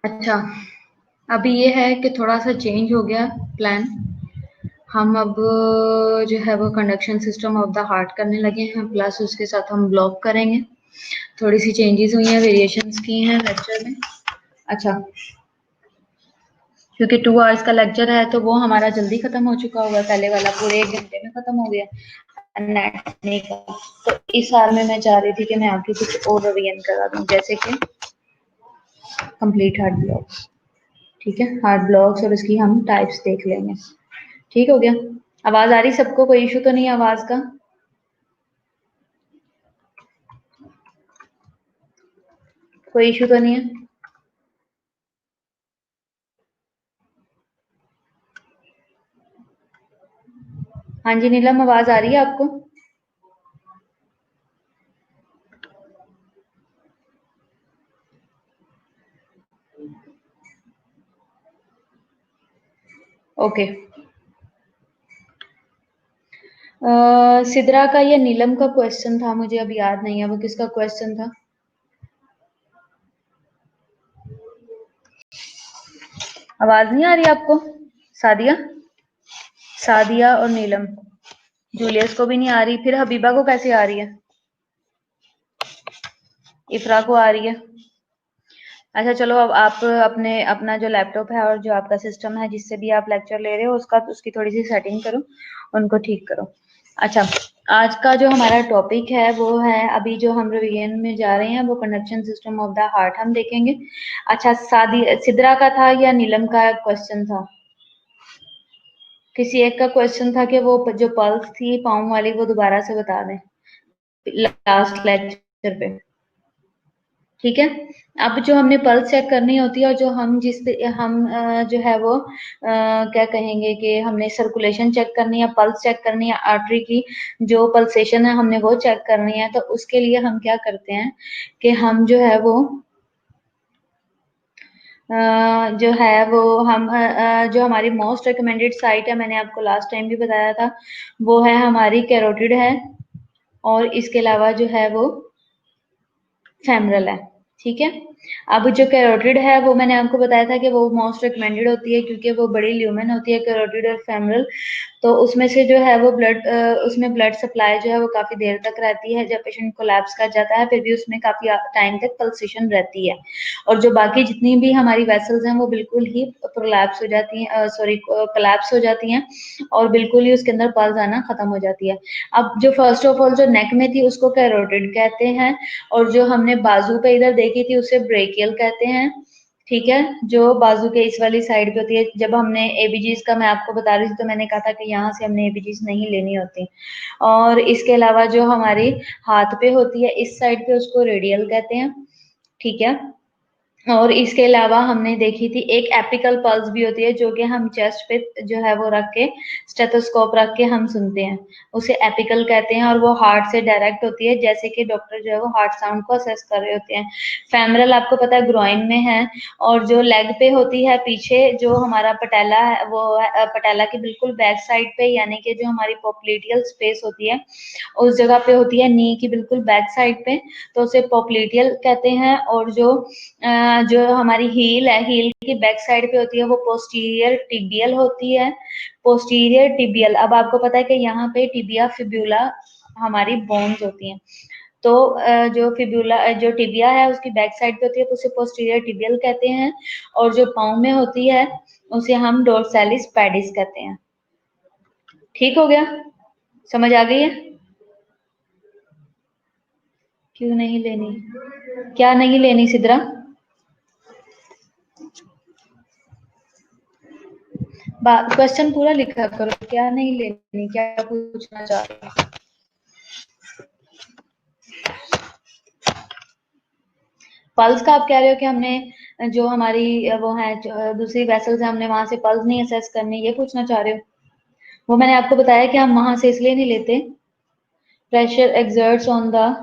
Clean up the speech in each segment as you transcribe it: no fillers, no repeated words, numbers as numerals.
अच्छा, अभी ये है कि थोड़ा सा चेंज हो गया प्लान। हम अब जो है वो conduction system of the heart करने लगे हैं, प्लस उसके साथ हम ब्लॉक करेंगे। थोड़ी सी चेंजेस हुई हैं, वेरिएशंस की हैं लेक्चर में। अच्छा, क्योंकि 2 आवर्स का लेक्चर है तो वो हमारा जल्दी खत्म हो चुका होगा, पहले वाला पूरे 1 घंटे में खत्म हो गया एनाटॉमी का। तो इस साल में मैं चाह रही थी कि मैं आगे कुछ और रिवीजन करा दूं, जैसे कि कंप्लीट हार्ट ब्लॉक्स। ठीक है, हार्ट ब्लॉक्स और इसकी हम टाइप्स देख लेंगे। ठीक हो गया? आवाज आ रही सबको? कोई इशू तो नहीं है आवाज का? कोई इशू तो नहीं है? हाँ जी नीलम, आवाज आ रही है आपको? ओके। सिद्रा का या नीलम का क्वेश्चन था, मुझे अब याद नहीं है वो किसका क्वेश्चन था। आवाज नहीं आ रही आपको? सादिया, सादिया और नीलम। जूलियस को भी नहीं आ रही, फिर हबीबा को कैसे आ रही है? इफरा को आ रही है। अच्छा चलो, अब आप अपने अपना जो लैपटॉप है और जो आपका सिस्टम है जिससे भी आप लेक्चर ले रहे हो उसका उसकी थोड़ी सी सेटिंग करो, उनको ठीक करो। अच्छा, आज का जो हमारा टॉपिक है वो है, अभी जो हम रिवीजन में जा रहे हैं वो conduction system of the heart हम देखेंगे। अच्छा, सादी सिद्रा का था या नीलम का क्वेश्चन था? किसी एक का क्वेश्चन था कि वो जो पल्स थी पाँव वाली वो दोबारा से बता दें लास्ट लेक्चर पे। ठीक है, अब जो हमने पल्स चेक करनी होती है और जो हम हम जो है वो क्या कहेंगे कि हमने सर्कुलेशन चेक करनी है, पल्स चेक करनी है, आर्टरी की जो पल्सेशन है हमने वो चेक करनी है। तो उसके लिए हम क्या करते हैं कि हम जो है वो जो है वो हम जो हमारी मोस्ट रिकमेंडेड साइट है, मैंने आपको लास्ट टाइम भी बताया था, वो है हमारी कैरोटिड है और इसके अलावा जो है वो फेमरल है। ठीक है, अब जो कैरोटिड है वो मैंने आपको बताया था कि वो मोस्ट रिकमेंडेड होती है क्योंकि वो बड़ी ल्यूमेन होती है कैरोटिड और फेमरल। तो उसमें से जो है वो उसमें ब्लड सप्लाई जो है वो काफी देर तक रहती है। जब पेशेंट कोलैप्स कर जाता है फिर भी उसमें काफी टाइम तक पल्सेशन रहती है। और जो बाकी जितनी भी हमारी वेसल्स हैं वो बिल्कुल ही प्रोलैप्स हो जाती हैं, सॉरी कोलैप्स हो जाती हैं और बिल्कुल ही उसके अंदर पल्स आना खत्म हो जाती है। अब जो फर्स्ट ऑफ ऑल जो नेक में थी उसको कैरोटिड कहते हैं और जो हमने बाजू पे इधर देखी थी उसे ब्रेकियल कहते हैं। ठीक है, जो बाजू के इस वाली साइड पे होती है। जब हमने एबीजीज का मैं आपको बता रही थी तो मैंने कहा था कि यहाँ से हमने एबीजीज नहीं लेनी होती। और इसके अलावा जो हमारी हाथ पे होती है इस साइड पे उसको रेडियल कहते हैं। ठीक है, और इसके अलावा हमने देखी थी एक एपिकल पल्स भी होती है जो कि हम चेस्ट पे जो है वो रख के स्टेथोस्कोप रख के हम सुनते हैं, उसे एपिकल कहते हैं और वो हार्ट से डायरेक्ट होती है, जैसे कि डॉक्टर जो है वो हार्ट साउंड को असेस कर रहे होते हैं। फेमरल आपको पता है ग्रोइन में है और जो लेग पे होती है पीछे जो हमारा पटेला है वो पटेला की बिल्कुल बैक साइड पे, यानी कि जो हमारी पोप्लिटियल स्पेस होती है उस जगह पे होती है, नी की बिल्कुल बैक साइड पे, तो उसे पोप्लिटियल कहते हैं। और जो हमारी हील है, हील की बैक साइड पे होती है वो पोस्टीरियर टिबियल होती है। पोस्टीरियर टिबियल, अब आपको पता है कि यहाँ पे टिबिया फिब्यूला हमारी बोन्स होती हैं। तो जो फिब्यूला जो टिबिया है उसकी बैक साइड पे होती है तो उसे पोस्टीरियर टिबियल कहते हैं और जो पाँव में होती है उसे हम डोर्सालिस पैडिस कहते हैं। ठीक हो गया? समझ आ गई है? क्यों नहीं लेनी? क्या नहीं लेनी सिद्रा? क्वेश्चन पूरा लिखा करो, क्या नहीं लेनी, क्या पूछना चाह रहे हो। पल्स का आप कह रहे हो कि हमने जो हमारी वो है दूसरी वेसल्स है, हमने वहां से पल्स नहीं असेस करनी, ये पूछना चाह रहे हो। वो मैंने आपको बताया कि हम वहां से इसलिए नहीं लेते, pressure exerts on the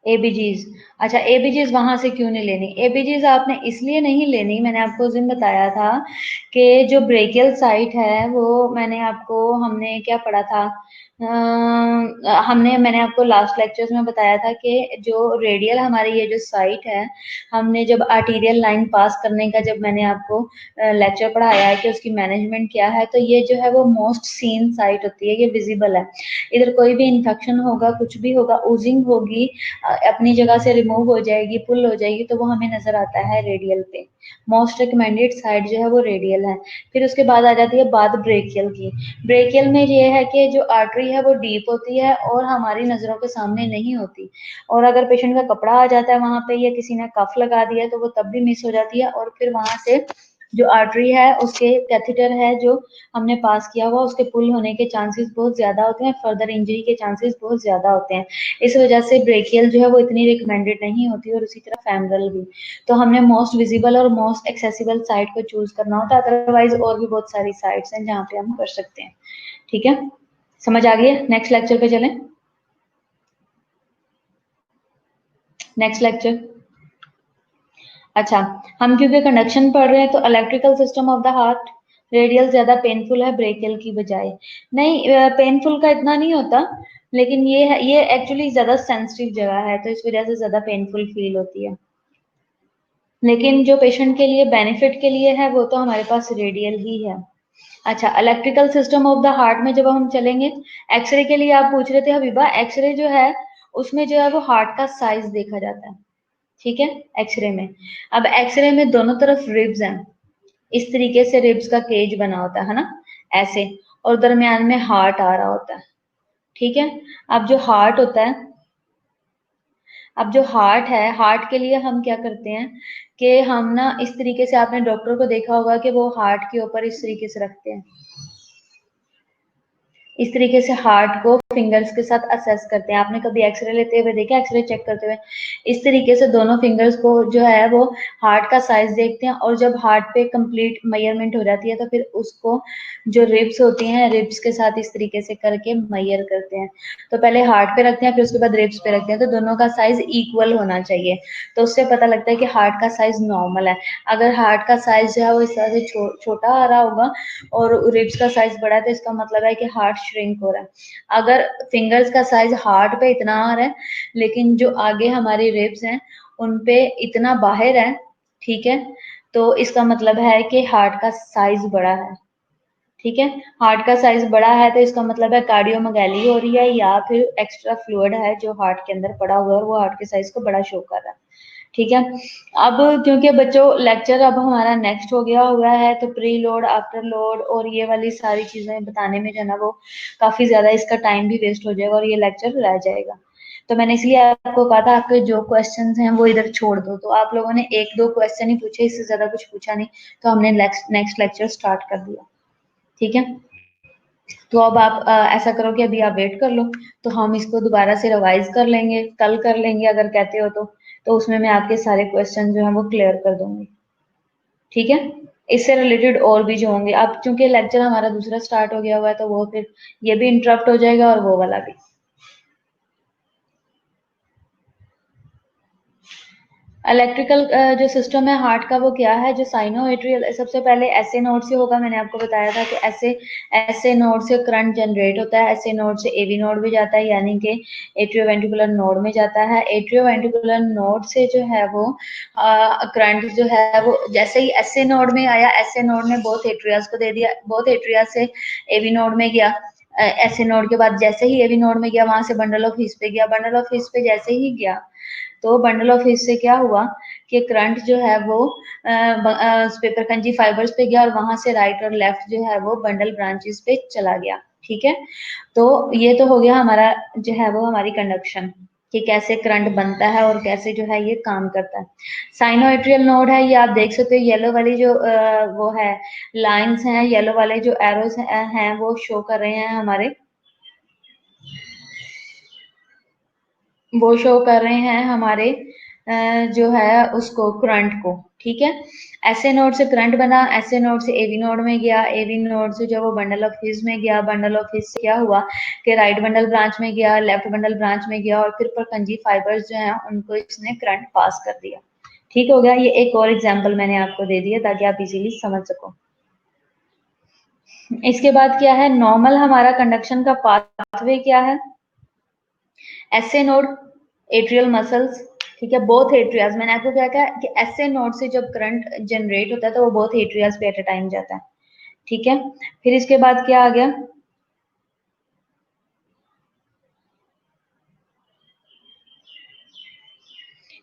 ABGs. अच्छा, एबीजीज वहां से क्यों नहीं लेनी, एबीजीज आपने इसलिए नहीं लेनी, मैंने आपको उस दिन बताया था कि जो ब्रेकियल साइट है वो मैंने आपको, हमने क्या पढ़ा था, मैंने आपको लास्ट लेक्चर्स में बताया था कि जो रेडियल हमारी ये जो साइट है, हमने जब आर्टीरियल लाइन पास करने का जब मैंने आपको लेक्चर पढ़ाया है कि उसकी मैनेजमेंट क्या है, तो ये जो है वो मोस्ट सीन साइट होती है, ये विजिबल है। इधर कोई भी इंफेक्शन होगा, कुछ भी होगा, ओजिंग होगी, अपनी जगह से रिमूव हो जाएगी, पुल हो जाएगी, तो वो हमें नजर आता है रेडियल पे। मोस्ट रिकमेंडेड साइड जो है वो रेडियल है। फिर उसके बाद आ जाती है बात ब्रेकियल की। ब्रेकियल में ये है कि जो आर्टरी है वो डीप होती है और हमारी नजरों के सामने नहीं होती, और अगर पेशेंट का कपड़ा आ जाता है वहां पे या किसी ने कफ लगा दिया तो वो तब भी मिस हो जाती है, और फिर वहां से जो आर्टरी है उसके कैथेटर है जो हमने पास किया हुआ, उसके पुल होने के चांसेस बहुत ज्यादा होते हैं, फर्दर इंजरी के चांसेस बहुत ज्यादा होते हैं। इस वजह से ब्रेकियल जो है वो इतनी रिकमेंडेड नहीं होती, और उसी तरह फेमरल भी। तो हमने मोस्ट विजिबल और मोस्ट एक्सेसिबल साइट को चूज करना होता है, अदरवाइज और भी बहुत सारी साइट्स हैं जहाँ पे हम कर सकते हैं। ठीक है, समझ आ गई है। नेक्स्ट लेक्चर पे चलें। Next lecture. अच्छा, हम क्योंकि कंडक्शन पढ़ रहे हैं तो electrical system of the heart, radial ज्यादा पेनफुल है ब्रेकियल की बजाय। नहीं, पेनफुल का इतना नहीं होता, लेकिन ये एक्चुअली ज्यादा सेंसिटिव जगह है, तो इस वजह से ज्यादा पेनफुल फील होती है। लेकिन जो पेशेंट के लिए बेनिफिट के लिए है वो तो हमारे पास रेडियल ही है। अच्छा, electrical system of the heart में जब हम चलेंगे, एक्सरे के लिए आप पूछ रहे थे हबीबा, एक्सरे जो है उसमें जो है वो हार्ट का साइज देखा जाता है। ठीक है, एक्सरे में। अब एक्सरे में दोनों तरफ रिब्स हैं, इस तरीके से रिब्स का केज बना होता है ना, ऐसे, और दरमियान में हार्ट आ रहा होता है। ठीक है। अब जो हार्ट होता है, अब जो हार्ट है, हार्ट के लिए हम क्या करते हैं कि हम ना इस तरीके से, आपने डॉक्टर को देखा होगा कि वो हार्ट के ऊपर इस तरीके से रखते हैं, इस तरीके से हार्ट को फिंगर्स के साथ असेस करते हैं। आपने कभी एक्सरे लेते हुए देखा, एक्सरे चेक करते हुए इस तरीके से दोनों फिंगर्स को जो है वो हार्ट का साइज देखते हैं, और जब हार्ट पे कंप्लीट मेजरमेंट हो जाती है तो फिर उसको जो रिब्स होती हैं, रिब्स के साथ इस तरीके से करके मेजर करते हैं। तो पहले हार्ट पे रखते हैं, फिर उसके बाद रिब्स पे रखते हैं, तो दोनों का साइज इक्वल होना चाहिए। तो उससे पता लगता है कि हार्ट का साइज नॉर्मल है। अगर हार्ट का साइज जो है वो इस तरह से छोटा आ रहा होगा और रिब्स का साइज बड़ा है, तो इसका मतलब है कि हार्ट श्रिंक हो रहा है। अगर फिंगर्स का साइज हार्ट पे इतना आ रहा है, लेकिन जो आगे हमारी रिब्स हैं उन पे इतना बाहर है, ठीक है, तो इसका मतलब है कि हार्ट का साइज बड़ा है। ठीक है, हार्ट का साइज बड़ा है तो इसका मतलब है कार्डियोमेगाली हो रही है, या फिर एक्स्ट्रा फ्लूइड है जो हार्ट के अंदर पड़ा हुआ है और वो हार्ट के साइज को बड़ा शो कर रहा है। ठीक है। अब क्योंकि बच्चों लेक्चर अब हमारा नेक्स्ट हो गया हुआ है, तो प्री लोड, आफ्टर लोड और ये वाली सारी चीजें बताने में जो है ना वो काफी ज्यादा इसका टाइम भी वेस्ट हो जाएगा और ये लेक्चर रह जाएगा। तो मैंने इसलिए आपको कहा था आपके जो क्वेश्चंस हैं वो इधर छोड़ दो। तो आप लोगों ने एक दो क्वेश्चन ही पूछे, इससे ज्यादा कुछ पूछा नहीं, तो हमने नेक्स्ट लेक्चर स्टार्ट कर दिया। ठीक है। तो अब आप ऐसा करो कि अभी आप वेट कर लो, तो हम इसको दोबारा से रिवाइज कर लेंगे, कल कर लेंगे अगर कहते हो तो उसमें मैं आपके सारे क्वेश्चन जो है वो क्लियर कर दूंगी। ठीक है। इससे रिलेटेड और भी जो होंगे, अब चूंकि लेक्चर हमारा दूसरा स्टार्ट हो गया हुआ है तो वो फिर ये भी इंटरप्ट हो जाएगा और वो वाला भी। इलेक्ट्रिकल जो सिस्टम है हार्ट का वो क्या है, जो साइनो एट्रियल, सबसे पहले एसए नोड से होगा। मैंने आपको बताया था कि एसए नोड से करंट जनरेट होता है, एसए नोड से एवी नोड में जाता है, यानी कि एट्रियोवेंट्रिकुलर नोड में जाता है। एट्रियोवेंट्रिकुलर नोड से जो है वो करंट जो है वो जैसे ही एसए नोड में आया, एसए नोड ने बोथ एट्रियाज को दे दिया, बोथ एट्रिया से एवी नोड में गया। एसए नोड के बाद जैसे ही एवी नोड में गया, वहां से बंडल ऑफ हिस पे गया, बंडल ऑफ हिस पे जैसे ही गया, तो बंडल ऑफ हिस से क्या हुआ कि करंट जो है वो पेपरकंजी फाइबर्स पे गया और वहां से राइट और लेफ्ट जो है वो बंडल ब्रांचेस पे चला गया। ठीक है। तो ये तो हो गया हमारा जो है वो हमारी कंडक्शन कि कैसे करंट बनता है और कैसे जो है ये काम करता है। साइनोएट्रियल नोड है, ये आप देख सकते हो येलो वाली जो वो है लाइंस हैं, येलो वाले जो एरोस हैं वो शो कर रहे हैं हमारे, वो शो कर रहे हैं हमारे जो है उसको करंट को। ठीक है, ऐसे नोड से करंट बना, ऐसे नोड से एवी नोड में गया, एवी नोड से जो वो बंडल ऑफ हिज में गया, बंडल ऑफ हिज से क्या हुआ कि राइट बंडल ब्रांच में गया, लेफ्ट बंडल ब्रांच में गया और फिर परकंजी फाइबर्स जो हैं उनको इसने करंट पास कर दिया। ठीक हो गया, ये एक और एग्जाम्पल मैंने आपको दे दिया ताकि आप इजीली समझ सको। इसके बाद क्या है, नॉर्मल हमारा कंडक्शन का पाथवे क्या है, ऐसे नोड, एट्रियल मसल्स, ठीक है, बोथ एट्रियाज। मैंने आपको क्या कहा कि ऐसे नोड से जब करंट जनरेट होता है तो वो बोथ एट्रियाज पे एट अ टाइम जाता है। ठीक है, फिर इसके बाद क्या आ गया,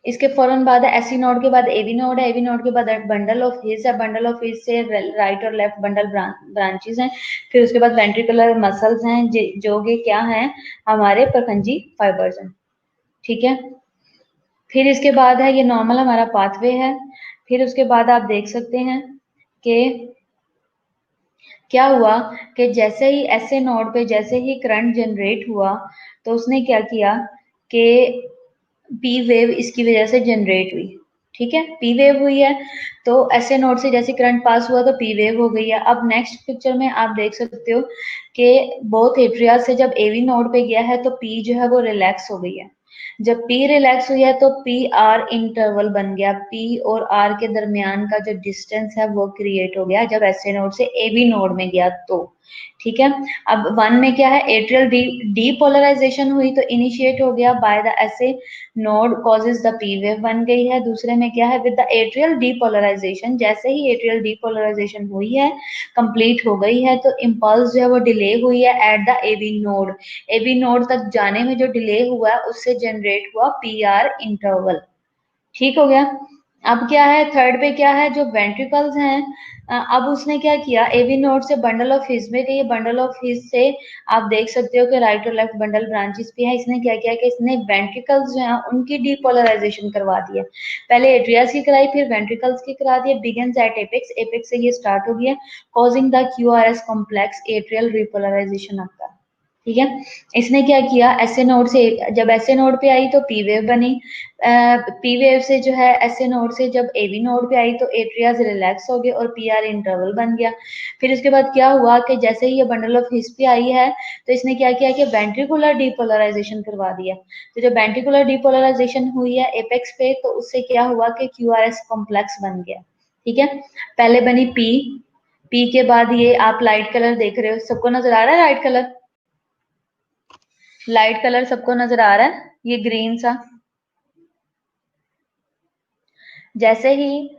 इसके फौरन बाद एसी नोड के बाद एवी नोड है, एवी नोड के बाद बंडल ऑफ हिज है, बंडल ऑफ हिज से राइट और लेफ्ट बंडल ब्रांचेस हैं, फिर उसके बाद वेंट्रिकुलर मसल्स हैं जो कि क्या हैं हमारे परखंजी फाइबर्स हैं। ठीक है, फिर इसके बाद है ये नॉर्मल हमारा पाथवे है। फिर उसके बाद आप देख सकते हैं कि क्या हुआ कि जैसे ही ऐसे नोड पे जैसे ही करंट जनरेट हुआ तो उसने क्या किया कि पी वेव इसकी वजह से जनरेट हुई। ठीक है, पी वेव हुई है तो ऐसे नोड से जैसे करंट पास हुआ तो पी वेव हो गई है। अब नेक्स्ट पिक्चर में आप देख सकते हो कि बोथ एट्रिया से जब एवी नोड पे गया है तो पी जो है वो रिलैक्स हो गई है। जब पी रिलैक्स हुई है तो पी आर इंटरवल बन गया, पी और आर के दरमियान का जो डिस्टेंस है वो क्रिएट हो गया जब ऐसे नोड से एवी नोड में गया तो। ठीक है, अब वन में क्या है, एट्रियल डीपोलराइजेशन हुई तो इनिशिएट हो गया बाय द ऐसे node causes the P wave बन गई है। दूसरे में क्या है, विद द एट्रियल डीपोलराइजेशन, जैसे ही एट्रियल डीपोलराइजेशन हुई है कंप्लीट हो गई है तो इम्पल्स जो है वो डिले हुई है at the AV node, AV node तक जाने में जो डिले हुआ है उससे जनरेट हुआ पी आर इंटरवल। ठीक हो गया। अब क्या है, थर्ड पे क्या है, जो वेंट्रिकल्स हैं, अब उसने क्या किया, एवी नोड से बंडल ऑफ हिज में गई, बंडल ऑफ हिज से आप देख सकते हो कि राइट और लेफ्ट बंडल ब्रांचेस भी है। इसने क्या किया कि इसने वेंट्रिकल्स जो हैं उनकी डीपोलराइजेशन करवा दी है। पहले एट्रियास की कराई, फिर वेंट्रिकल्स की करा दी। बिगिंस एट एपेक्स, एपेक्स से ये स्टार्ट हो गया, causing the QRS complex atrial repolarization आपका। ठीक है, इसने क्या किया, ऐसे नोड से जब ऐसे नोड पे आई तो पी वेव बनी, पी वेव से जो है ऐसे नोड से जब एवी नोड पे आई तो एट्रियाज रिलैक्स हो गए और पी आर इंटरवल बन गया। फिर उसके बाद क्या हुआ कि जैसे ही ये बंडल ऑफ हिस पे आई है तो इसने क्या किया कि वेंट्रिकुलर डीपोलराइजेशन करवा दिया। तो जब वेंट्रिकुलर डीपोलराइजेशन हुई है एपेक्स पे तो उससे क्या हुआ कि क्यू आर एस कॉम्प्लेक्स बन गया। ठीक है, पहले बनी पी, पी के बाद ये आप लाइट कलर देख रहे हो, सबको नजर आ रहा है लाइट कलर, लाइट कलर सबको नजर आ रहा है, ये ग्रीन सा। जैसे ही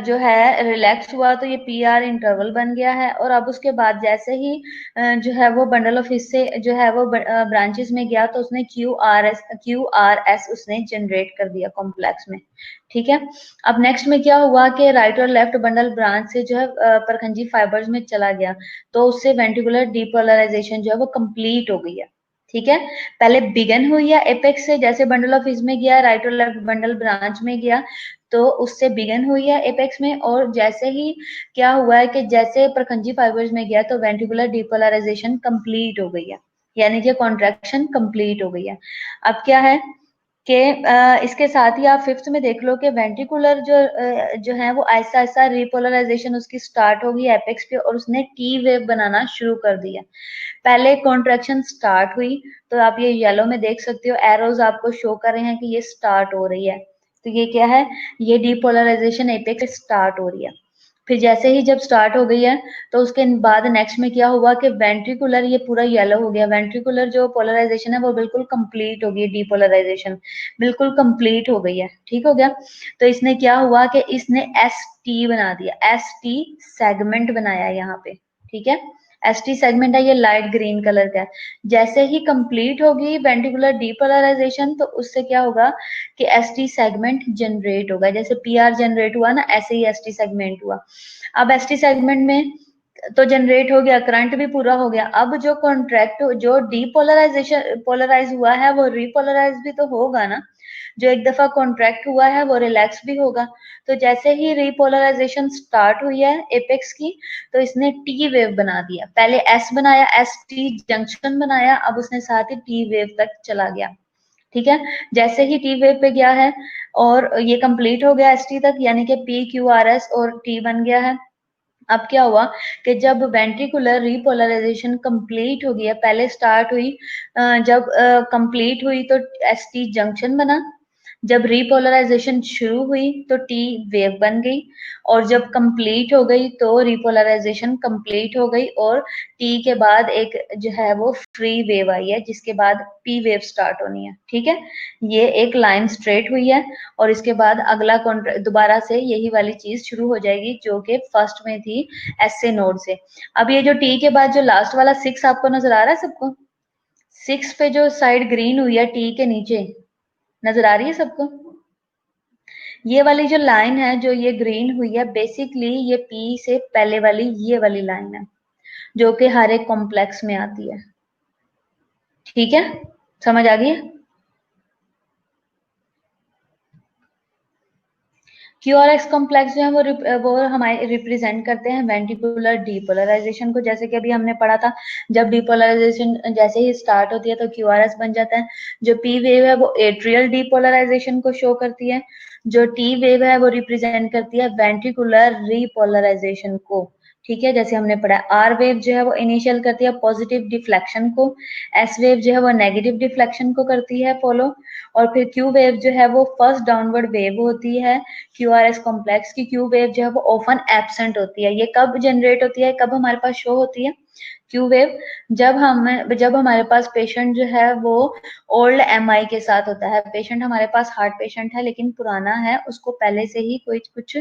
जो है रिलैक्स हुआ तो ये पी आर इंटरवल बन गया है और अब उसके बाद जैसे ही जो है वो बंडल ऑफ हिस्से जो है वो ब्रांचेस में गया तो उसने क्यू आर एस उसने जनरेट कर दिया कॉम्प्लेक्स में। ठीक है, अब नेक्स्ट में क्या हुआ कि राइट और लेफ्ट बंडल ब्रांच से जो है परखंजी फाइबर्स में चला गया तो उससे वेंट्रिकुलर डीपोलराइजेशन जो है वो कंप्लीट हो गई है। ठीक है, पहले बिगन हुई है एपेक्स से, जैसे बंडल ऑफ हिज में गया राइट और लेफ्ट बंडल ब्रांच में गया तो उससे बिगन हुई है एपेक्स में, और जैसे ही क्या हुआ है कि जैसे प्रखंजी फाइबर्स में गया तो वेंट्रिकुलर डीपोलराइजेशन कंप्लीट हो गई है, यानी कि कॉन्ट्रैक्शन कंप्लीट हो गई है। अब क्या है कि इसके साथ ही आप फिफ्थ में देख लो कि वेंट्रिकुलर जो है वो ऐसा ऐसा रिपोलराइजेशन उसकी स्टार्ट होगी एपेक्स पे और उसने टी वेव बनाना शुरू कर दिया। पहले कॉन्ट्रैक्शन स्टार्ट हुई तो आप ये येलो में देख सकते हो, एरोज आपको शो कर रहे हैं कि ये स्टार्ट हो रही है। तो ये क्या है, ये डीपोलराइजेशन एपेक्स स्टार्ट हो रही है। फिर जैसे ही जब स्टार्ट हो गई है तो उसके बाद नेक्स्ट में क्या हुआ कि वेंट्रिकुलर ये पूरा येलो हो गया, वेंट्रिकुलर जो पोलराइजेशन है वो बिल्कुल कंप्लीट हो गई, डीपोलराइजेशन बिल्कुल कंप्लीट हो गई है। ठीक हो गया, तो इसने क्या हुआ कि इसने एस टी बना दिया, एस टी सेगमेंट बनाया यहाँ पे। ठीक है, एस टी सेगमेंट है, ये लाइट ग्रीन कलर का है। जैसे ही कंप्लीट होगी वेंट्रिकुलर डीपोलराइजेशन तो उससे क्या होगा कि एस टी सेगमेंट जनरेट होगा, जैसे पी आर जनरेट हुआ ना ऐसे ही एस टी सेगमेंट हुआ। अब एस टी सेगमेंट में तो जनरेट हो गया, करंट भी पूरा हो गया। अब जो कॉन्ट्रैक्ट जो डीपोलराइजेशन पोलराइज हुआ है वो रीपोलराइज भी तो होगा ना। जो एक दफा कॉन्ट्रैक्ट हुआ है वो रिलैक्स भी होगा। तो जैसे ही रीपोलराइजेशन स्टार्ट हुई है एपेक्स की, तो इसने टी वेव बना दिया। पहले एस बनाया, एस टी जंक्शन बनाया, अब उसने साथ ही टी वेव तक चला गया। ठीक है, जैसे ही टी वेव पे गया है और ये कंप्लीट हो गया एस टी तक, यानी कि पी क्यू आर एस और टी बन गया है। अब क्या हुआ कि जब वेंट्रिकुलर रीपोलराइजेशन कंप्लीट हो गया, पहले स्टार्ट हुई जब कंप्लीट हुई तो एस टी जंक्शन बना। जब रीपोलराइजेशन शुरू हुई तो टी वेव बन गई, और जब कंप्लीट हो गई तो रीपोलराइजेशन कंप्लीट हो गई, और टी के बाद एक जो है वो फ्री वेव आई है, जिसके बाद पी वेव स्टार्ट होनी है। ठीक है, ये एक लाइन स्ट्रेट हुई है, और इसके बाद अगला दोबारा से यही वाली चीज शुरू हो जाएगी जो कि फर्स्ट में थी एस से नोड से। अब ये जो टी के बाद जो लास्ट वाला 6 आपको नजर आ रहा है सबको, 6 पे जो साइड ग्रीन हुई है टी के नीचे, नजर आ रही है सबको? ये वाली जो लाइन है जो ये ग्रीन हुई है, बेसिकली ये पी से पहले वाली ये वाली लाइन है, जो कि हर एक कॉम्प्लेक्स में आती है। ठीक है, समझ आ गई? क्यू आर एक्स कॉम्प्लेक्स जो है वो हमारे रिप्रेजेंट करते हैं वेंट्रिकुलर डीपोलराइजेशन को। जैसे कि अभी हमने पढ़ा था, जब डीपोलराइजेशन जैसे ही स्टार्ट होती है तो क्यू आर एस बन जाता है। जो पी वेव है वो एट्रियल डीपोलराइजेशन को शो करती है। जो टी वेव है वो रिप्रेजेंट करती है वेंट्रिकुलर रीपोलराइजेशन को। ठीक है, जैसे हमने पढ़ा आर वेव जो है वो इनिशियल करती है पॉजिटिव डिफ्लेक्शन को, एस वेव जो है वो नेगेटिव डिफ्लेक्शन को करती है फॉलो, और फिर क्यू वेव जो है वो फर्स्ट डाउनवर्ड वेव होती है। क्यू आर एस कॉम्प्लेक्स की क्यू वेव जो है वो ऑफन एब्सेंट होती है। ये कब जनरेट होती है, कब हमारे पास शो होती है क्यू वेव? जब हमारे पास पेशेंट जो है वो ओल्ड एम आई के साथ होता है। पेशेंट हमारे पास हार्ट पेशेंट है लेकिन पुराना है, उसको पहले से ही कोई कुछ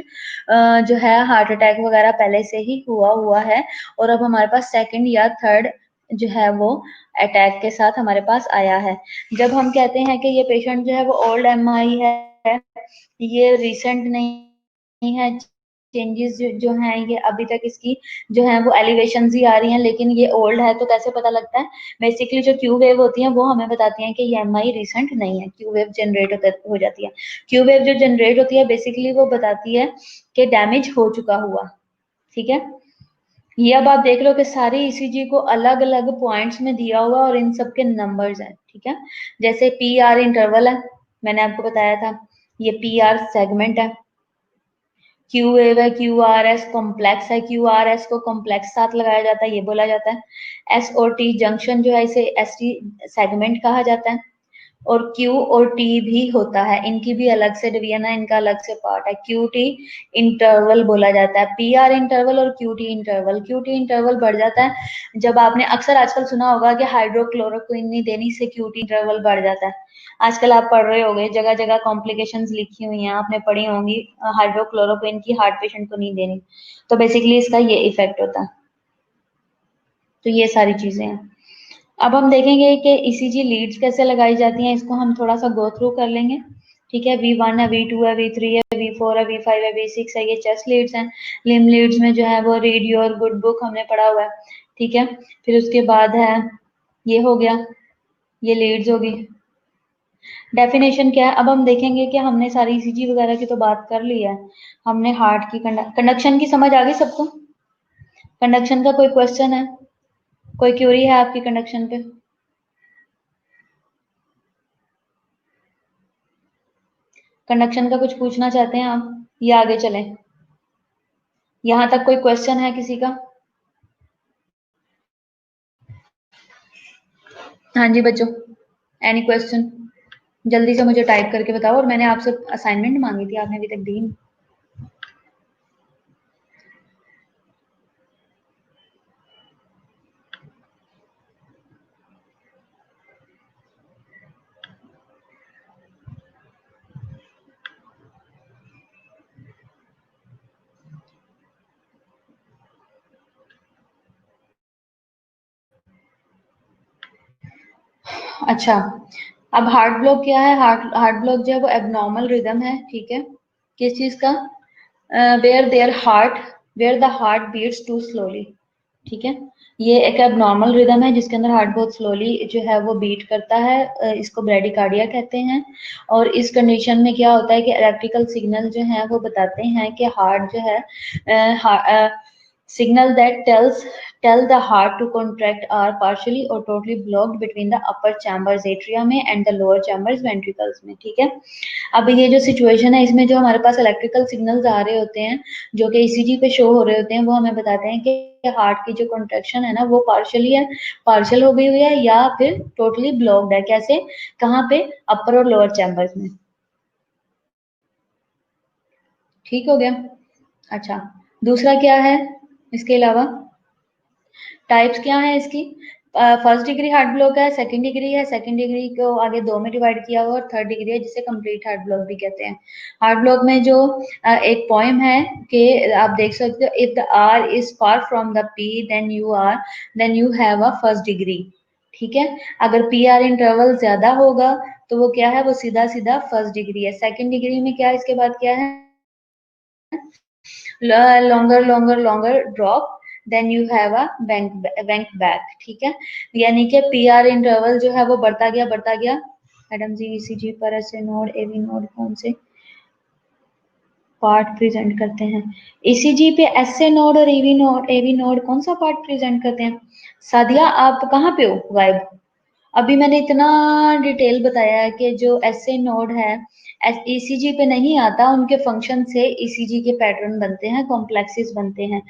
जो है हार्ट अटैक वगैरह पहले से ही हुआ हुआ है, और अब हमारे पास सेकंड या थर्ड जो है वो अटैक के साथ हमारे पास आया है। जब हम कहते हैं कि ये पेशेंट जो है वो ओल्ड एम आई है, ये रिसेंट नहीं है, चेंजेस जो हैं ये अभी तक इसकी जो है वो एलिवेशन ही आ रही हैं, लेकिन ये ओल्ड है, तो कैसे पता लगता है? बेसिकली जो क्यू वेव होती है वो हमें बताती हैं कि ये एम आई रिसेंट नहीं है, क्यू वेव जनरेट हो जाती है। क्यू वेव जो जनरेट होती है बेसिकली वो बताती है कि डैमेज हो चुका हुआ। ठीक है, ये अब आप देख लो कि सारी ईसीजी को अलग अलग पॉइंट्स में दिया हुआ और इन सब के नंबर्स हैं। ठीक है, जैसे पी आर इंटरवल है, मैंने आपको बताया था, ये पी आर सेगमेंट है। क्यू वेव है, क्यू आर एस कॉम्प्लेक्स है, क्यू आर एस को कॉम्प्लेक्स साथ लगाया जाता है, ये बोला जाता है। एस और टी जंक्शन जो है इसे एस टी सेगमेंट कहा जाता है। और Q और T भी होता है, इनकी भी अलग से डिवीजन है, इनका अलग से पार्ट है। QT इंटरवल बोला जाता है, PR इंटरवल और QT इंटरवल। QT इंटरवल बढ़ जाता है जब आपने अक्सर आजकल सुना होगा कि हाइड्रोक्लोरोक्विन नहीं देने से QT इंटरवल बढ़ जाता है। आजकल आप पढ़ रहे होंगे, जगह जगह कॉम्प्लिकेशंस लिखी हुई हैं, आपने पढ़ी होंगी हाइड्रोक्लोरोक्विन की हार्ट पेशेंट को नहीं देनी। तो बेसिकली इसका ये इफेक्ट होता है। तो ये सारी चीजें हैं। अब हम देखेंगे कि ईसीजी लीड्स कैसे लगाई जाती हैं, इसको हम थोड़ा सा गो थ्रू कर लेंगे। ठीक है, V1 है, V2 है, V3 है, V4 है, V5 है, V6 है, ये चेस्ट लीड्स हैं। लिम लीड्स में जो है वो रेडियो और गुड बुक हमने पढ़ा हुआ है। ठीक है, फिर उसके बाद है, ये हो गया, ये लीड्स होगी। डेफिनेशन क्या है, अब हम देखेंगे कि हमने सारी ईसीजी वगैरह की तो बात कर ली है, हमने हार्ट की कंडक्शन की समझ आ गई सबको? कंडक्शन का कोई क्वेश्चन है, कोई क्यूरी है आपकी कंडक्शन पे? कंडक्शन का कुछ पूछना चाहते हैं आप, या आगे चलें? यहाँ तक कोई क्वेश्चन है किसी का? हाँ जी बच्चों, एनी क्वेश्चन? जल्दी से मुझे टाइप करके बताओ। और मैंने आपसे असाइनमेंट मांगी थी, आपने अभी तक दी नहीं। अच्छा, अब हार्ट ब्लॉक क्या है? हार्ट ब्लॉक जो है वो एबनॉर्मल रिदम है। ठीक है, किस चीज का? Where there heart where the heart beats too slowly. ठीक है। ये एक एबनॉर्मल रिदम है जिसके अंदर हार्ट बहुत स्लोली जो है वो बीट करता है, इसको ब्रेडिकार्डिया कहते हैं। और इस कंडीशन में क्या होता है कि इलेक्ट्रिकल सिग्नल जो है वो बताते हैं कि हार्ट जो है signal that tell the heart to contract are partially or totally blocked between the upper chambers atria में and the lower chambers ventricles में, ठीक है। अब ये जो सिचुएशन है इसमें जो हमारे पास इलेक्ट्रिकल सिग्नल्स आ रहे होते हैं जो कि ईसीजी पे शो हो रहे होते हैं, वो हमें बताते हैं कि हार्ट की जो कॉन्ट्रैक्शन है ना वो पार्शियली है, पार्शियल हो गई हुई है या फिर टोटली ब्लॉक्ड है। कैसे, कहाँ पे, अपर और लोअर चैम्बर्स में। ठीक हो गया। अच्छा, दूसरा क्या है इसके अलावा, टाइप्स क्या है इसकी। फर्स्ट डिग्री हार्ट ब्लॉक है, सेकंड डिग्री है, सेकंड डिग्री को आगे दो में डिवाइड किया हुआ, और थर्ड डिग्री है जिसे कंप्लीट हार्ट ब्लॉक भी कहते हैं। हार्ट ब्लॉक में जो एक पोएम है कि आप देख सकते हो, if the R is far from the P then you have a first degree. ठीक है, अगर पी आर इंटरवल ज्यादा होगा तो वो क्या है, वो सीधा सीधा फर्स्ट डिग्री है। सेकंड डिग्री में क्या, इसके बाद क्या है, longer longer longer drop then you have a bank back. ठीक है, यानी कि पी आर इंटरवल जो है वो बढ़ता गया बढ़ता गया। मैडम जी ईसीजी पर ऐसे नोड एवी नोड कौन से पार्ट प्रेजेंट करते हैं, ईसीजी पे एसए नोड और एवी नोड कौन सा पार्ट प्रेजेंट करते हैं। सादिया आप कहाँ पे हो गायब। अभी मैंने इतना डिटेल बताया है कि जो एसए नोड है ईसीजी पे नहीं आता, उनके फंक्शन से ईसीजी के पैटर्न बनते हैं, कॉम्प्लेक्सेस बनते हैं।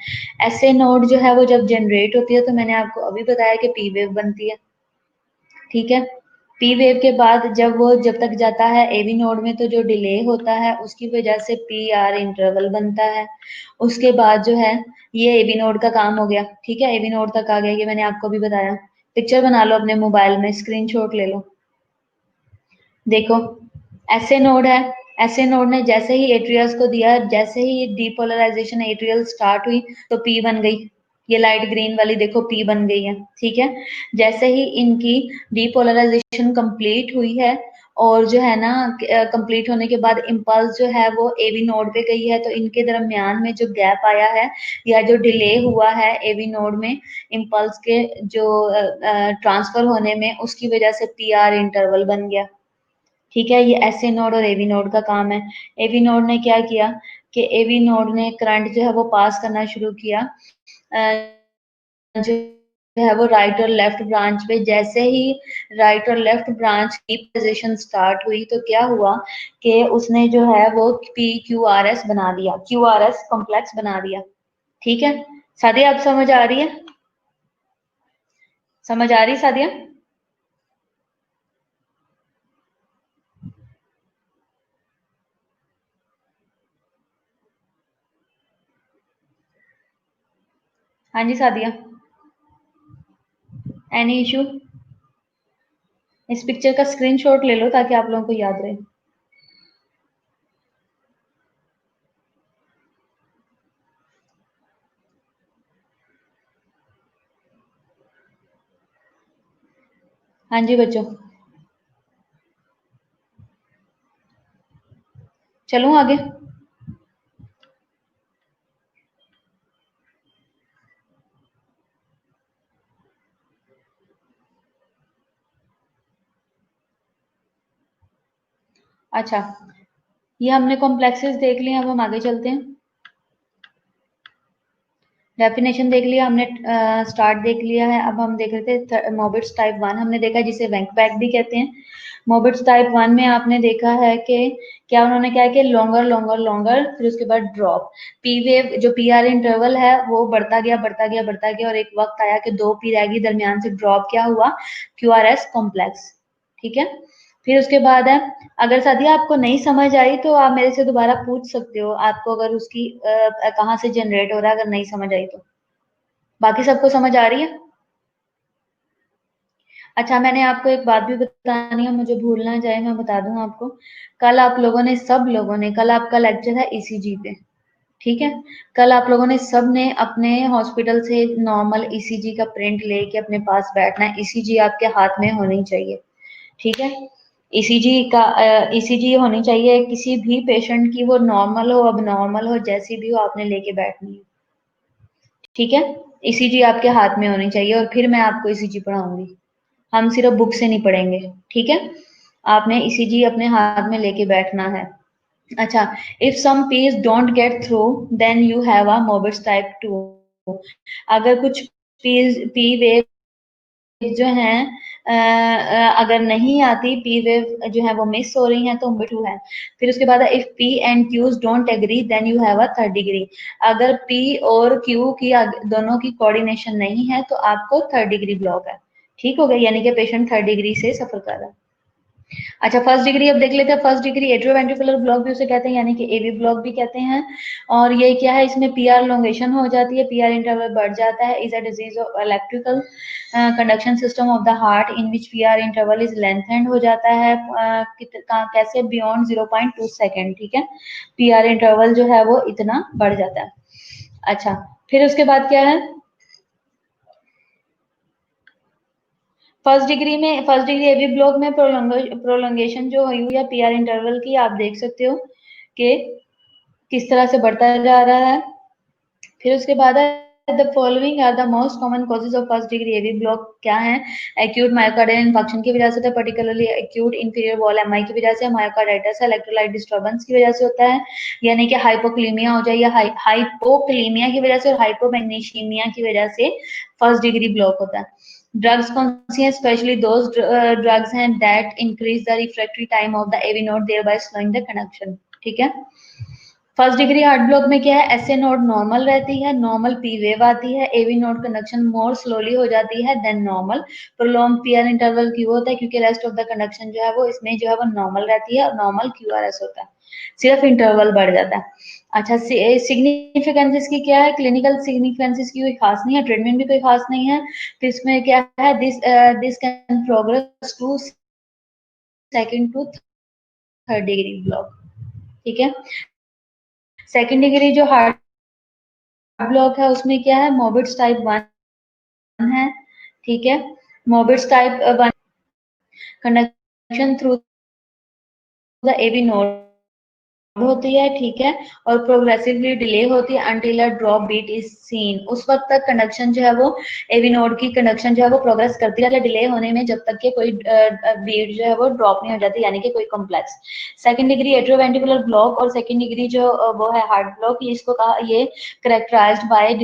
एसए नोड जो है वो जब जनरेट होती है तो मैंने आपको अभी बताया कि पी वेव बनती है। ठीक है, पी वेव के बाद जब वो जब तक जाता है एवी नोड में तो जो डिले होता है उसकी वजह से पी आर इंटरवल बनता है। उसके बाद जो है ये एवी नोड का काम हो गया। ठीक है, एवी नोड तक आ गया, ये मैंने आपको भी बताया। पिक्चर बना लो अपने मोबाइल में, स्क्रीनशॉट ले लो, देखो ऐसे नोड है। ऐसे नोड ने जैसे ही एट्रियल्स को दिया, जैसे ही डीपोलराइजेशन एट्रियल स्टार्ट हुई तो पी बन गई। ये लाइट ग्रीन वाली देखो पी बन गई है। ठीक है, जैसे ही इनकी डीपोलराइजेशन कंप्लीट हुई है और जो है ना कंप्लीट होने के बाद इम्पल्स जो है वो एवी नोड पे गई है, तो इनके दरमियान में जो गैप आया है या जो डिले हुआ है एवी नोड में इम्पल्स के जो ट्रांसफर होने में, उसकी वजह से पी आर इंटरवल बन गया। ठीक है, ये एसए नोड और एवी नोड का काम है। एवी नोड ने क्या किया कि एवी नोड ने करंट जो है वो पास करना शुरू किया, जो है वो राइट और लेफ्ट ब्रांच पे। जैसे ही राइट और लेफ्ट ब्रांच की पोजीशन स्टार्ट हुई तो क्या हुआ कि उसने जो है वो पी क्यू आर एस बना दिया, क्यू आर एस कॉम्प्लेक्स बना दिया। ठीक है, सादिया आप समझ आ रही है, समझ आ रही सादिया। हाँ जी सादिया, एनी इशू। इस पिक्चर का स्क्रीनशॉट ले लो ताकि आप लोगों को याद रहे। हाँ जी बच्चों, चलूं आगे। अच्छा, ये हमने कॉम्प्लेक्सेस देख लिए, अब हम आगे चलते हैं। डेफिनेशन देख लिया हमने, स्टार्ट देख लिया है। अब हम देख रहे थे मोबिट्स टाइप वन हमने देखा, जिसे वैंक बैक भी कहते हैं। मोबिट्स टाइप वन में आपने देखा है कि क्या उन्होंने क्या कि लॉन्गर लॉन्गर लॉन्गर, फिर उसके बाद ड्रॉप। पी वेव जो पी आर इंटरवल है वो बढ़ता गया बढ़ता गया बढ़ता गया, और एक वक्त आया कि दो पी रहेगी, दरमियान से ड्रॉप क्या हुआ, क्यू आर एस कॉम्प्लेक्स। ठीक है, फिर उसके बाद है, अगर सादिया आपको नहीं समझ आई तो आप मेरे से दोबारा पूछ सकते हो, आपको अगर उसकी कहाँ से जनरेट हो रहा है, अगर नहीं समझ आई तो। बाकी सबको समझ आ रही है। अच्छा, मैंने आपको एक बात भी बतानी है, मुझे भूल ना जाए, मैं बता दूं आपको। कल आप लोगों ने, सब लोगों ने, कल आपका लेक्चर है ईसीजी पे। ठीक है, कल आप लोगों ने सब ने अपने हॉस्पिटल से नॉर्मल ईसीजी का प्रिंट लेके अपने पास बैठना है। ईसीजी आपके हाथ में होनी चाहिए। ठीक है, ईसीजी का ईसीजी होनी चाहिए किसी भी पेशेंट की, वो नॉर्मल हो अब नॉर्मल हो जैसी भी हो, आपने लेके बैठनी है। ठीक है, ईसीजी आपके हाथ में होनी चाहिए और फिर मैं आपको ईसीजी पढ़ाऊंगी। हम सिर्फ बुक से नहीं पढ़ेंगे, ठीक है? आपने ईसीजी अपने हाथ में लेके बैठना है। अच्छा, if some Ps don't get through then you have a Mobitz type 2। अगर कुछ पी वेव जो है अगर नहीं आती, पी वेव जो है वो मिस हो रही है, तो मोबिट 2 है। फिर उसके बाद if P and Qs don't agree then you have a third degree. अगर पी और क्यू की दोनों की कोऑर्डिनेशन नहीं है तो आपको थर्ड डिग्री ब्लॉक है। ठीक हो गया, यानी कि पेशेंट थर्ड डिग्री से सफर कर रहा है। अच्छा, फर्स्ट डिग्री अब देख लेते हैं। फर्स्ट डिग्री एट्रियोवेंट्रिकुलर ब्लॉक भी उसे कहते हैं, यानी कि एवी ब्लॉक भी कहते हैं। और ये क्या है, इसमें पीआर लोंगेशन हो जाती है, पीआर इंटरवल बढ़ जाता है। Is a disease of electrical conduction system of the heart in which PR interval is lengthened हो जाता है। कैसे, बियॉन्ड 0.2 सेकेंड, ठीक है? पीआर इंटरवल जो है वो इतना बढ़ जाता है। अच्छा, फिर उसके बाद क्या है, फर्स्ट डिग्री एवी ब्लॉक में प्रोलोंगेशन जो हुई है पीआर इंटरवल की, आप देख सकते हो कि किस तरह से बढ़ता जा रहा है। फिर उसके बाद the following are the most common causes of first degree AV block क्या है? एक्यूट मायोकार्डियल इन्फेक्शन की वजह से होता है, particularly acute inferior wall MI की वजह से, मायोकार्डाइटिस इलेक्ट्रोलाइट डिस्टर्बेंस की वजह से होता है, यानी कि हाइपोक्लीमिया हो जाए, या हाइपोक्लीमिया की वजह से और हाइपोमैग्नीशियमिया की वजह से फर्स्ट डिग्री ब्लॉक होता है। ड्रग्स कौन सी है? स्पेशली दोज ड्रग्स हैं that increase the refractory time of the AV node thereby slowing the conduction, ठीक है? फर्स्ट डिग्री हार्ट ब्लॉक में क्या है, एसए नोड नॉर्मल रहती है, नॉर्मल पी वेव आती है, AV node conduction more slowly हो जाती है than normal. Prolong PR interval क्यों होता है? क्योंकि रेस्ट ऑफ द कंडक्शन जो है वो इसमें जो है वो नॉर्मल रहती है और नॉर्मल क्यूआरएस होता है, सिर्फ इंटरवल बढ़ जाता है। अच्छा, सिग्निफिकेंस इसकी क्या है? क्लिनिकल सिग्निफिकेंस इसकी कोई खास नहीं है, ट्रीटमेंट भी कोई खास नहीं है। तो इसमें क्या है, this can progress to second to third degree block, ठीक है? सेकंड डिग्री जो हार्ट ब्लॉक है उसमें क्या है, मोबिट्स टाइप 1 है, ठीक है? Mobitz type 1 conduction through the AV node होती है, ठीक है? और प्रोग्रेसिवली डिले होती है until a drop beat is seen. उस वक्त तक कंडक्शन जो है वो एवी नोड की कंडक्शन जो है वो प्रोग्रेस करती रहती है, डिले होने में, जब तक के कोई बीट जो है वो ड्रॉप नहीं हो जाती, यानी कि कोई complex. Second degree atrioventricular block और सेकंड डिग्री जो वो है हार्ट ब्लॉक, इसको कहा, ये करेक्टराइज्ड बाय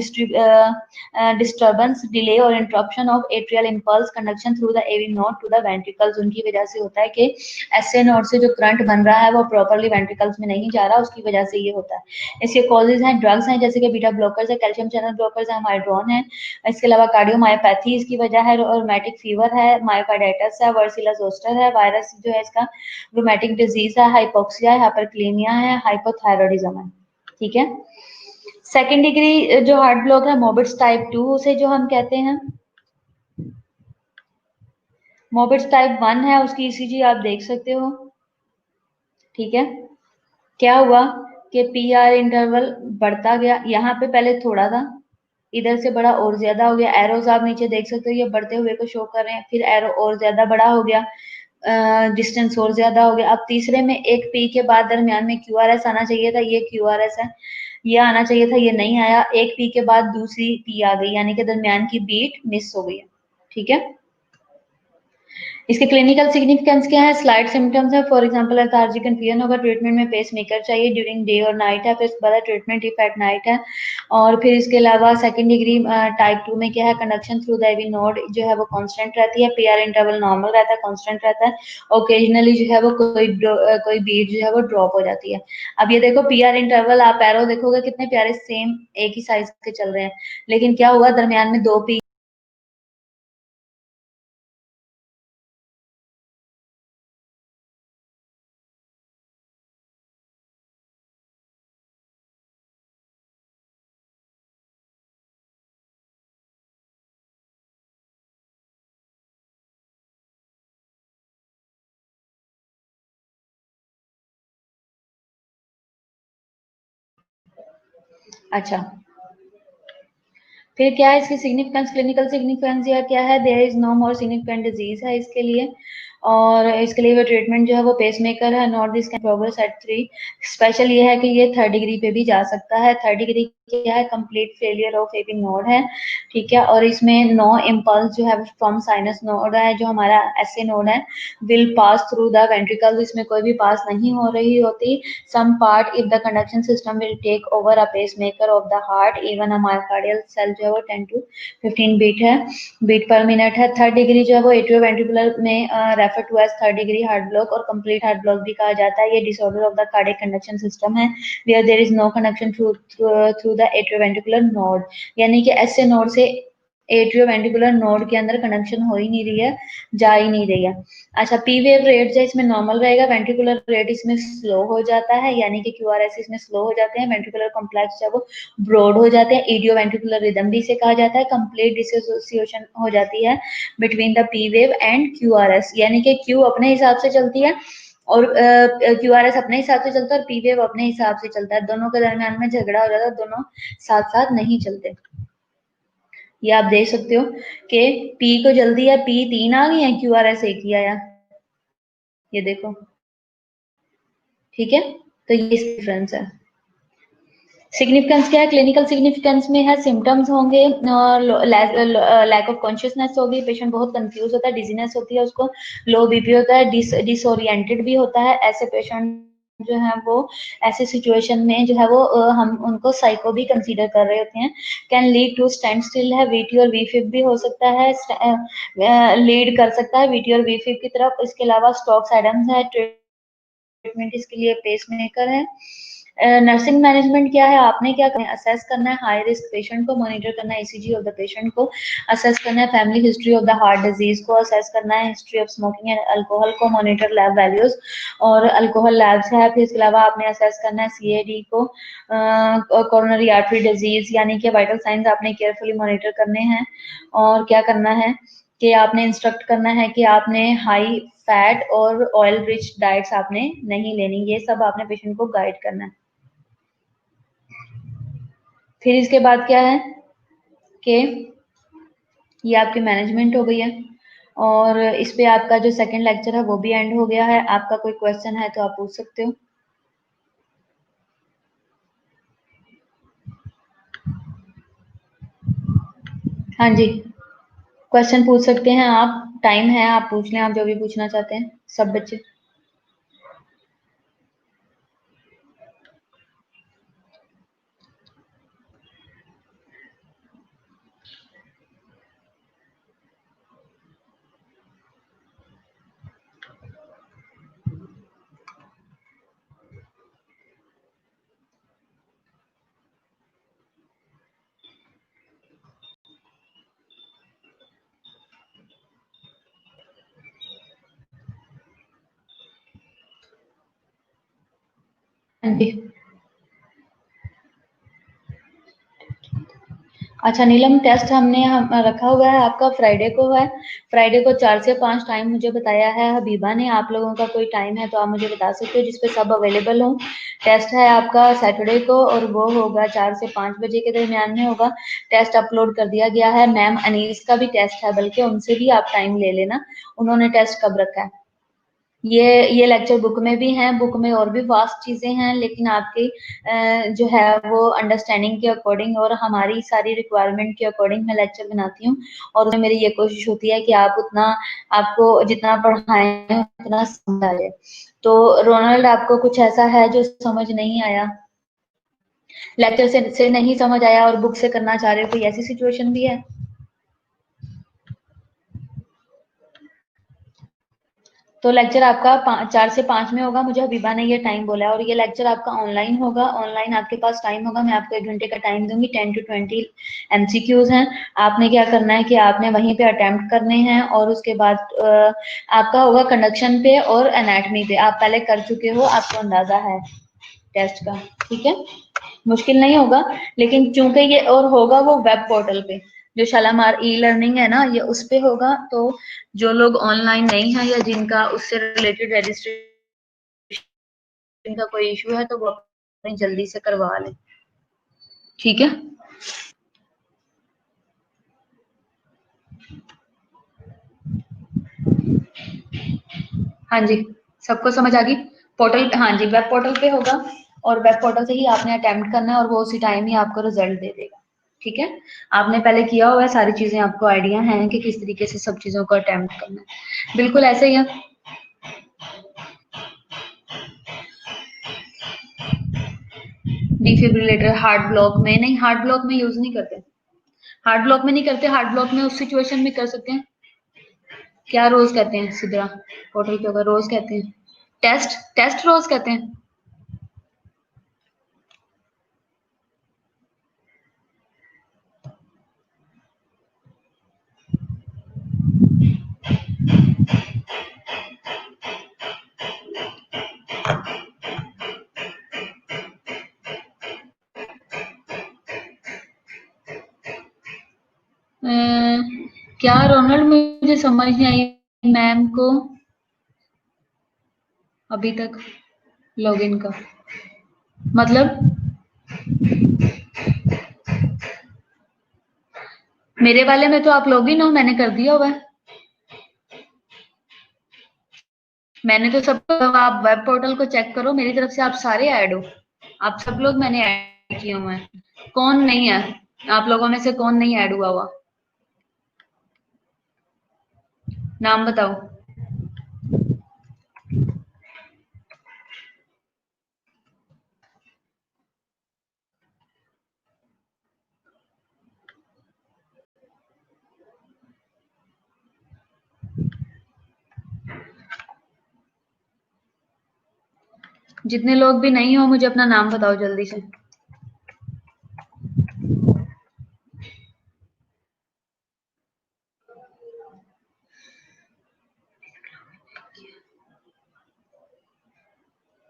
डिस्टर्बेंस, डिले और interruption of atrial impulse conduction through the AV node to the ventricles. उनकी वजह से होता है कि एसए नोड से जो करंट बन रहा है वो प्रॉपरली वेंट्रिकल्स में नहीं जा रहा, उसकी वजह से ये होता है। इसके कॉजेज हैं, ड्रग्स हैं जैसे कि बीटा ब्लॉकर्स है, कैल्शियम चैनल ब्लॉकर्स है, माइड्रोन है। इसके अलावा कार्डियोमायोपैथी इसकी वजह है, रोमैटिक फीवर है, मायोकार्डाइटिस है, वर्सिला जोस्टर है, वायरस जो है इसका, रोमैटिक डिजीज है, हाइपोक्सिया है, हाइपरक्लीमिया है, हाइपोथायरॉयडिज्म है, ठीक है? सेकेंड डिग्री जो हार्ट ब्लॉक है, मोबिट्स टाइप 2 से जो हम कहते हैं, मोबिट्स टाइप 1 है, उसकी ईसीजी आप देख सकते हो, ठीक है? क्या हुआ कि पी आर इंटरवल बढ़ता गया, यहाँ पे पहले थोड़ा था, इधर से बड़ा और ज्यादा हो गया। एरोज आप नीचे देख सकते हो, ये बढ़ते हुए को शो कर रहे हैं, फिर एरो और ज्यादा बड़ा हो गया, डिस्टेंस और ज्यादा हो गया। अब तीसरे में एक पी के बाद दरमियान में क्यू आर एस आना चाहिए था, ये क्यू आर एस है, ये आना चाहिए था, ये नहीं आया। एक पी के बाद दूसरी पी आ गई, यानी कि दरमियान की बीट मिस हो गई है, ठीक है? इसके क्लिनिकल सिग्निफिकेंस क्या है? स्लाइड सिम्टम्स है, फॉर एग्जांपल लेथार्जिक कंफ्यूजन होगा, ट्रीटमेंट में पेस मेकर चाहिए ड्यूरिंग डे और नाइट है, फिर उसके बाद ट्रीटमेंट इफ एट नाइट है। और फिर इसके अलावा सेकंड डिग्री टाइप 2 में क्या है, conduction through the AV node जो है वो कांस्टेंट रहती है, पीआर इंटरवल नॉर्मल रहता है, कांस्टेंट रहता है, ओकेजनली जो है वो कोई बीट जो है वो ड्रॉप हो जाती है। अब ये देखो पीआर इंटरवल, आप एरो देखोगे कितने प्यारे सेम एक ही साइज के चल रहे हैं, लेकिन क्या हुआ, दरमियान में दो पी अच्छा, फिर क्या है इसकी सिग्निफिकेंस, क्लिनिकल सिग्निफिकेंस या क्या है, there is no more significant disease है इसके लिए। और इसके लिए वो ट्रीटमेंट जो है वो पेसमेकर है, not this can progress eight 3। Special ये है कि ये थर्ड डिग्री पे भी जा सकता है। थर्ड डिग्री क्या है, complete failure of AP node है, ठीक है। और इसमें नो इम्पल्स जो है फ्रॉम साइनस नोड है, जो हमारा एसए नोड है, will pass through the ventricle, इसमें कोई भी पास नहीं हो रही होती। Some part if the conduction system will take over a pacemaker of the heart, even a myocardial cell जो है वो 10 to 15 बीट है, बीट पर मिनट है। थर्ड डिग्री जो है वो एट्रियोवेंट्रिकुलर में refer to as third degree heart block और कंप्लीट हार्ट ब्लॉक भी कहा जाता है। ये disorder of the cardiac conduction system है, where there is no connection through the atrioventricular node, यानी कि ऐसे नोड से एट्रियोवेंट्रिकुलर नोड के अंदर कनेक्शन हो ही नहीं रही है, जा ही नहीं रही है। अच्छा, पी वेव रेट जो इसमें नॉर्मल रहेगा, वेंट्रिकुलर रेट इसमें स्लो हो जाता है, यानी कि क्यूआरएस इसमें स्लो हो जाते हैं, वेंट्रिकुलर कॉम्प्लेक्स जो वो ब्रॉड हो जाते हैं, ईडियो वेंट्रिकुलर रिदम भी इसे कहा जाता है। कंप्लीट डिसोसिएशन हो जाती है between the P wave and QRS, यानी कि क्यू अपने हिसाब से चलती है और क्यूआरएस अपने हिसाब से चलता है और पी वेव अपने हिसाब से चलता है, दोनों के दरमियान में झगड़ा हो जाता है, दोनों साथ साथ नहीं चलते। ये आप देख सकते हो कि पी को जल्दी है, पी 3 आ गई है, क्यूआरएस 1 ही आया, ये देखो, ठीक है। तो ये डिफरेंस है। सिग्निफिकेंस क्या है, क्लिनिकल सिग्निफिकेंस में है सिम्टम्स होंगे, लैक ऑफ कॉन्शियसनेस होगी, पेशेंट बहुत कंफ्यूज होता है, डिजीनेस होती है उसको, लो बीपी होता है, डिसोरिएंटेड भी होता है। ऐसे पेशेंट जो है वो ऐसे सिचुएशन में जो है वो हम उनको साइको भी कंसीडर कर रहे होते हैं। Can lead to standstill है, वीटी और वीफिप भी हो सकता है, लीड कर सकता है वीटी और वीफिप की तरफ। इसके अलावा स्टोक्स एडम्स है, ट्रीटमेंट इसके लिए पेस मेकर है। नर्सिंग मैनेजमेंट क्या है, आपने क्या करना है, असेस करना है हाई रिस्क पेशेंट को, मॉनिटर करना है ईसीजी ऑफ द पेशेंट को, असेस करना है family history of the heart disease को, असेस करना है history of smoking and alcohol को, मॉनिटर लैब वैल्यूज और अल्कोहल लैब्स है। फिर इसके अलावा आपने असेस करना है सीएडी को, कोरोनरी आर्टरी डिजीज, यानी कि वाइटल साइंस आपने केयरफुली मॉनिटर करने हैं। और क्या करना है कि आपने इंस्ट्रक्ट करना है कि आपने हाई फैट और ऑयल रिच डाइट्स आपने नहीं लेनी, ये सब आपने पेशेंट को गाइड करना है। फिर इसके बाद क्या है कि ये आपकी मैनेजमेंट हो गई है और इस पे आपका जो सेकंड लेक्चर है वो भी एंड हो गया है। आपका कोई क्वेश्चन है तो आप पूछ सकते हो। हाँ जी, क्वेश्चन पूछ सकते हैं आप, टाइम है, आप पूछ लें, आप जो भी पूछना चाहते हैं, सब बच्चे। हाँ जी। अच्छा नीलम, टेस्ट हमने रखा हुआ है आपका फ्राइडे को है, फ्राइडे को 4 से 5 टाइम मुझे बताया है हबीबा ने। आप लोगों का कोई टाइम है तो आप मुझे बता सकते हो जिसपे सब अवेलेबल हो। टेस्ट है आपका सैटरडे को और वो होगा 4 से 5 बजे के दरमियान में होगा। टेस्ट अपलोड कर दिया गया है, मैम अनीस का भी टेस्ट है, बल्कि उनसे भी आप टाइम ले लेना, उन्होंने टेस्ट कब रखा है। ये लेक्चर बुक में भी हैं, बुक में और भी वास्ट चीजें हैं, लेकिन आपकी जो है वो अंडरस्टैंडिंग के अकॉर्डिंग और हमारी सारी रिक्वायरमेंट के अकॉर्डिंग मैं लेक्चर बनाती हूँ। और उसमें मेरी ये कोशिश होती है कि आप उतना, आपको जितना पढ़ाएं उतना समझ आ जाए। तो रोनाल्ड, आपको कुछ ऐसा है जो समझ नहीं आया, लेक्चर से नहीं समझ आया और बुक से करना चाह रहे हो, कोई ऐसी सिचुएशन भी है? तो लेक्चर आपका 4 से 5 में होगा, मुझे हबीबा ने ये टाइम बोला है, और ये लेक्चर आपका ऑनलाइन होगा। ऑनलाइन आपके पास टाइम होगा, मैं आपको 1 घंटे का टाइम दूंगी, 10 to 20 एमसीक्यूज हैं। आपने क्या करना है कि आपने वहीं पे अटेम्प्ट करने हैं और उसके बाद आपका होगा कंडक्शन पे और एनाटमी पे, आप पहले कर चुके हो, आपको अंदाजा है टेस्ट का, ठीक है। मुश्किल नहीं होगा, लेकिन चूंकि ये और होगा वो वेब पोर्टल पे, जो शालामार ई लर्निंग है ना, ये उस पे होगा। तो जो लोग ऑनलाइन नहीं है या जिनका उससे रिलेटेड रजिस्ट्रेशन का कोई इशू है तो वो अपनी जल्दी से करवा लें, ठीक है। हाँ जी, सबको समझ आ गई। पोर्टल, हाँ जी, वेब पोर्टल पे होगा। और वेब पोर्टल से ही आपने अटेम्प्ट करना है और वो उसी टाइम ही आपको रिजल्ट दे देगा। ठीक है, आपने पहले किया हुआ है, सारी चीजें आपको आइडिया है कि किस तरीके से सब चीजों को अटेम्प्ट करना है। बिल्कुल ऐसे ही है। डिफिब्रिलेटर हार्ट ब्लॉक में नहीं, हार्ट ब्लॉक में यूज नहीं करते, हार्ट ब्लॉक में नहीं करते, हार्ट ब्लॉक में उस सिचुएशन में कर सकते हैं। क्या रोज कहते हैं, सिद्रा पोर्टल के ऊपर रोज कहते हैं, टेस्ट टेस्ट रोज कहते हैं। क्या रोनाल्ड, मुझे समझ नहीं आई मैम को अभी तक लॉगिन का मतलब। मेरे वाले में तो आप लॉगिन हो, मैंने कर दिया हुआ है, मैंने तो सब, आप वेब पोर्टल को चेक करो, मेरी तरफ से आप सारे ऐड हो, आप सब लोग मैंने ऐड किए हुए हैं। कौन नहीं है आप लोगों में से, कौन नहीं ऐड हुआ हुआ, नाम बताओ। जितने लोग भी नहीं हो मुझे अपना नाम बताओ जल्दी से।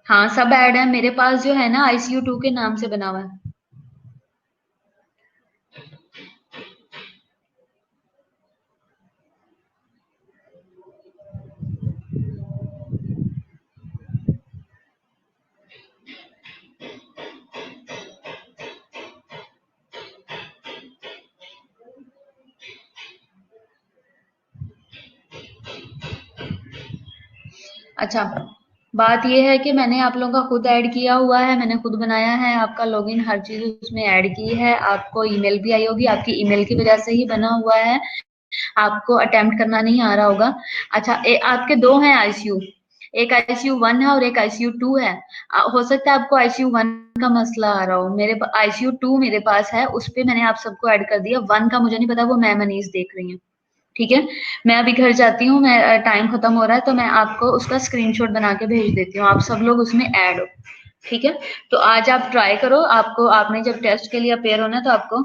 हाँ सब ऐड है मेरे पास, जो है ना ICU 2 के नाम से बना हुआ है। अच्छा, बात ये है कि मैंने आप लोगों का खुद ऐड किया हुआ है, मैंने खुद बनाया है, आपका लॉगिन हर चीज उसमें ऐड की है, आपको ईमेल भी आई होगी, आपकी ईमेल की वजह से ही बना हुआ है, आपको अटेम्प्ट करना नहीं आ रहा होगा। अच्छा, आपके दो हैं ICU, एक ICU 1 है और एक ICU 2 है। हो सकता है आपको ICU 1 का मसला आ रहा हो, मेरे ICU 2 मेरे पास है, उस पे मैंने आप सबको ऐड कर दिया, 1 का मुझे नहीं पता, वो मैं मनीष देख रही हूँ। ठीक है, मैं अभी घर जाती हूँ, मैं टाइम खत्म हो रहा है तो मैं आपको उसका स्क्रीनशॉट बना के भेज देती हूँ, आप सब लोग उसमें ऐड हो। ठीक है, तो आज आप ट्राई करो, आपको आपने जब टेस्ट के लिए अपेयर होना है तो आपको,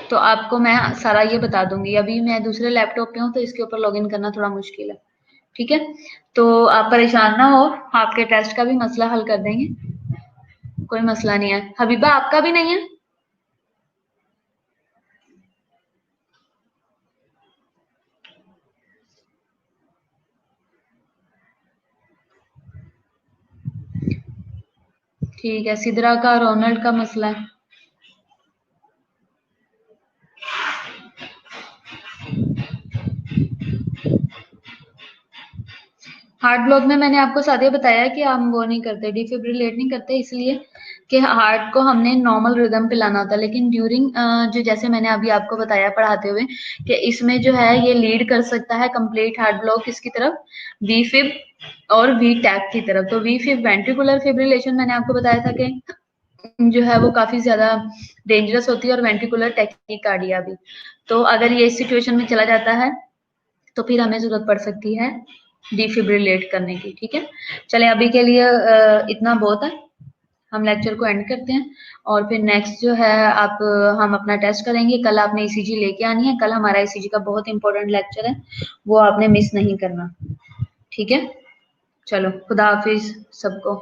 तो आपको मैं सारा ये बता दूंगी, अभी मैं दूसरे लैपटॉप पे हूँ तो इसके ऊपर लॉगिन करना थोड़ा मुश्किल है। ठीक है, तो आप परेशान ना हो, आपके टेस्ट का भी मसला हल कर देंगे, कोई मसला नहीं है। हबीबा आपका भी नहीं है? ठीक है, सिद्रा का, रोनाल्ड का मसला है। हार्ट ब्लॉक में मैंने आपको साथ ही बताया कि हम वो नहीं करते, डिफिब्रिलेट नहीं करते, इसलिए कि हार्ट को हमने नॉर्मल रिदम पे लाना होता है, लेकिन ड्यूरिंग जो जैसे मैंने अभी आपको बताया पढ़ाते हुए कि इसमें जो है ये लीड कर सकता है कंप्लीट हार्ट ब्लॉक किसकी तरफ, वी फिब और वी टैक की तरफ। तो वी फिब वेंट्रिकुलर फिब्रिलेशन मैंने आपको बताया था कि जो है वो काफी ज्यादा डेंजरस होती है, और वेंट्रिकुलर टैकीकार्डिया भी। तो अगर ये इस सिचुएशन में चला जाता है तो फिर हमें जरूरत पड़ सकती है डिफिब्रिलेट करने की। ठीक है, चले अभी के लिए इतना बहुत है, हम लेक्चर को एंड करते हैं, और फिर नेक्स्ट जो है आप हम अपना टेस्ट करेंगे, कल आपने ECG लेके आनी है, कल हमारा ECG का बहुत इंपॉर्टेंट लेक्चर है, वो आपने मिस नहीं करना। ठीक है, चलो खुदा हाफिज सबको।